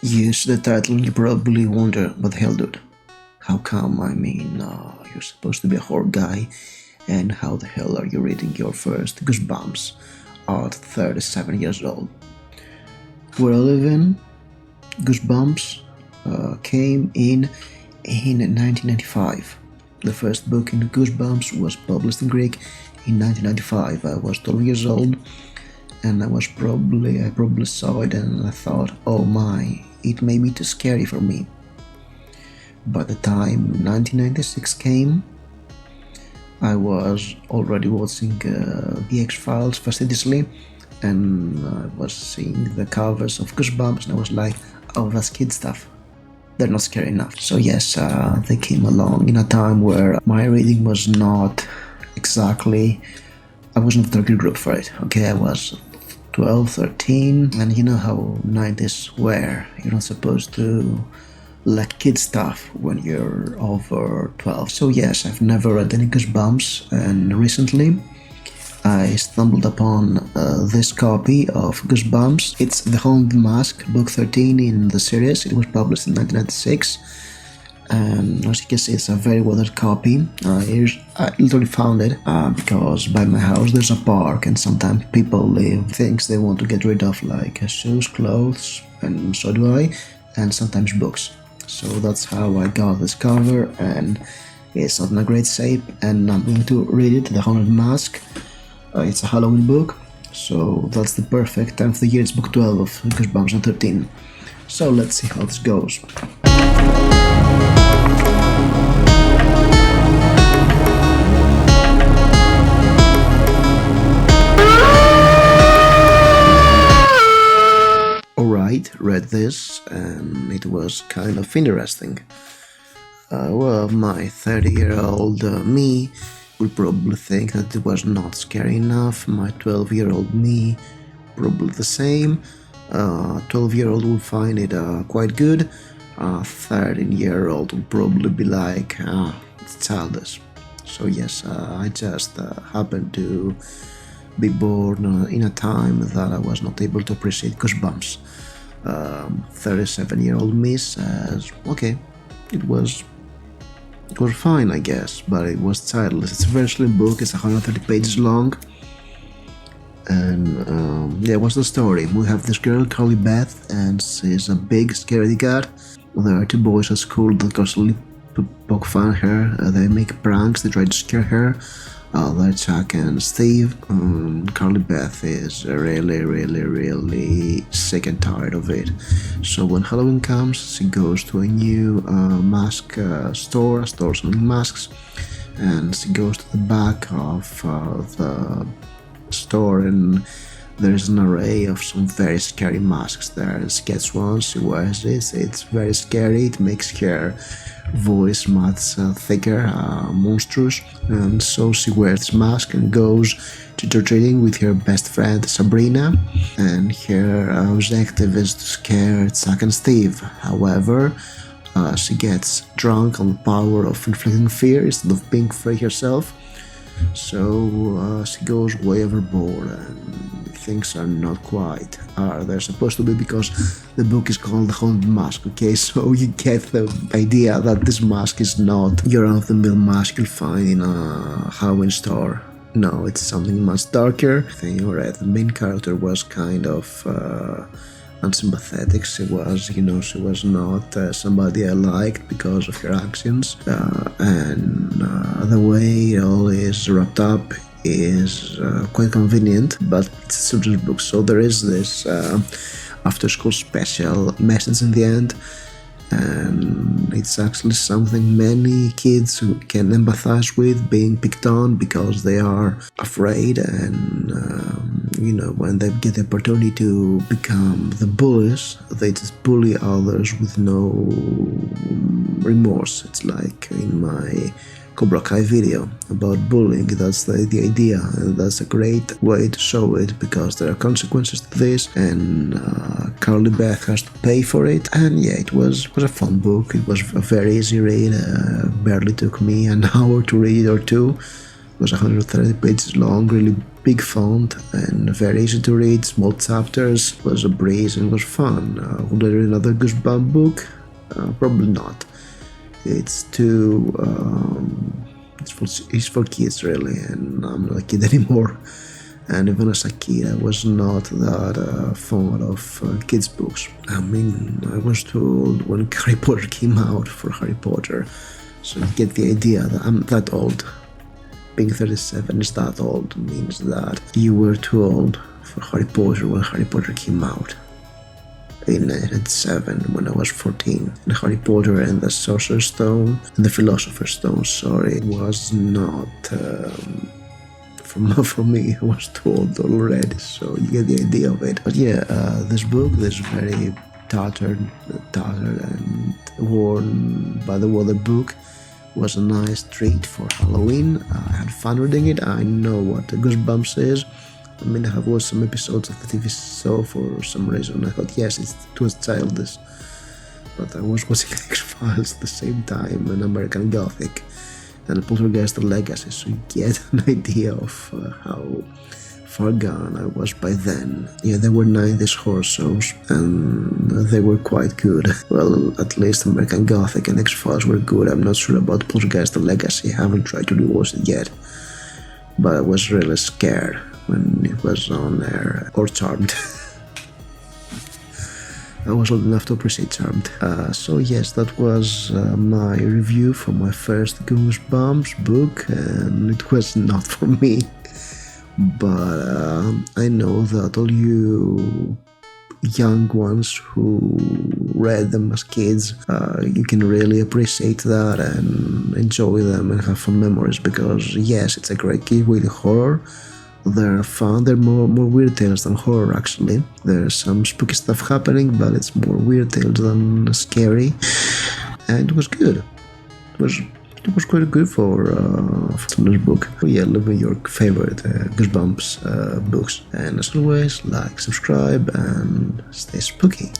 Yes, the title, you probably wonder, what the hell, dude? How come? You're supposed to be a horror guy, and how the hell are you reading your first Goosebumps at 37 years old? Where I live in, Goosebumps came in 1995. The first book in Goosebumps was published in Greek in 1995. I was 12 years old, and I probably saw it and I thought, oh my, it may be too scary for me. By the time 1996 came, I was already watching The X-Files fastidiously, and I was seeing the covers of Goosebumps, and I was like, oh, that's kid stuff. They're not scary enough. So yes, they came along in a time where my reading was not exactly... I wasn't the target group for it, okay? I was 12, 13, and you know how 90s were. You're not supposed to like kid stuff when you're over 12. So yes, I've never read any Goosebumps, and recently I stumbled upon this copy of Goosebumps. It's The Haunted Mask, book 13 in the series. It was published in 1996, and as you can see, it's a very weathered copy. I literally found it because by my house there's a park, and sometimes people leave things they want to get rid of, like shoes, clothes, and so do I, and sometimes books. So that's how I got this cover, and it's not in a great shape, and I'm going to read it, The Haunted Mask. It's a Halloween book, so that's the perfect time of the year. It's book 12 of Goosebumps and 13. So let's see how this goes. Alright, read this, and it was kind of interesting. Well, my 30-year-old me would probably think that it was not scary enough. My 12-year-old me, probably the same. 12-year-old would find it quite good. 13-year-old would probably be like, it's childish. So yes, I just happened to be born in a time that I was not able to appreciate Goosebumps. 37-year-old me says, okay, it was fine, I guess, but it was childless. It's a very slim book, it's 130 pages long, and yeah, what's the story? We have this girl, Carly Beth, and she's a big scaredy cat. There are two boys at school that constantly poke fun at her, they make pranks, they try to scare her. They're Chuck and Steve. Carly Beth is really sick and tired of it. So when Halloween comes, she goes to a new mask store, a store selling masks, and she goes to the back of the store, and there's an array of some very scary masks there. She gets one, she wears it, it's very scary, it makes her voice much thicker, monstrous, and so she wears this mask and goes trick-or-treating with her best friend Sabrina, and her objective is to scare Chuck and Steve. However, she gets drunk on the power of inflicting fear instead of being free herself, so she goes way overboard, and things are not quite they're supposed to be, because the book is called The Haunted Mask, okay? So you get the idea that this mask is not your run-of-the-mill mask you'll find in a Halloween store. No, it's something much darker. I think you read the main character was kind of unsympathetic. She was not somebody I liked because of her actions, and the way it all is wrapped up is quite convenient, but it's a children's book, so there is this after-school special message in the end, and it's actually something many kids who can empathize with, being picked on because they are afraid, and when they get the opportunity to become the bullies, they just bully others with no remorse. It's like in my Cobra Kai video about bullying. That's the idea, and that's a great way to show it, because there are consequences to this, and Carly Beth has to pay for it. And yeah, it was a fun book. It was a very easy read, barely took me an hour to read or two. It was 130 pages long, really big font and very easy to read, small chapters. It was a breeze and was fun. Would I read another Goosebumps book? Probably not. It's too it's for kids really, and I'm not a kid anymore. And even as a kid, I was not that fond of kids' books. I mean, I was too old when Harry Potter came out for Harry Potter, so you get the idea that I'm that old. Being 37 is that old means that you were too old for Harry Potter when Harry Potter came out. In 1997, when I was 14, and Harry Potter and the Sorcerer's Stone and the Philosopher's Stone, sorry, was not for me. I was too old already, so you get the idea of it. But yeah, this book, this very tattered and worn by the weather book, was a nice treat for Halloween. I had fun reading it. I know what Goosebumps is. I mean, I have watched some episodes of the TV show for some reason. I thought, yes, it was childish. But I was watching X-Files at the same time, and American Gothic, and Poltergeist: The Legacy, so you get an idea of how far gone I was by then. Yeah, there were 90s horror shows, and they were quite good. Well, at least American Gothic and X-Files were good. I'm not sure about Poltergeist: The Legacy. I haven't tried to rewatch it yet, but I was really scared when it was on air, or Charmed. I was old enough to appreciate Charmed. So yes, that was my review for my first Goosebumps book, and it was not for me. But I know that all you young ones who read them as kids, you can really appreciate that and enjoy them and have fun memories, because yes, it's a great gateway horror. They're fun, they're more weird tales than horror actually. There's some spooky stuff happening, but it's more weird tales than scary. And it was good. It was quite good for someone's book. So yeah, leave me your favorite Goosebumps books. And as always, like, subscribe, and stay spooky.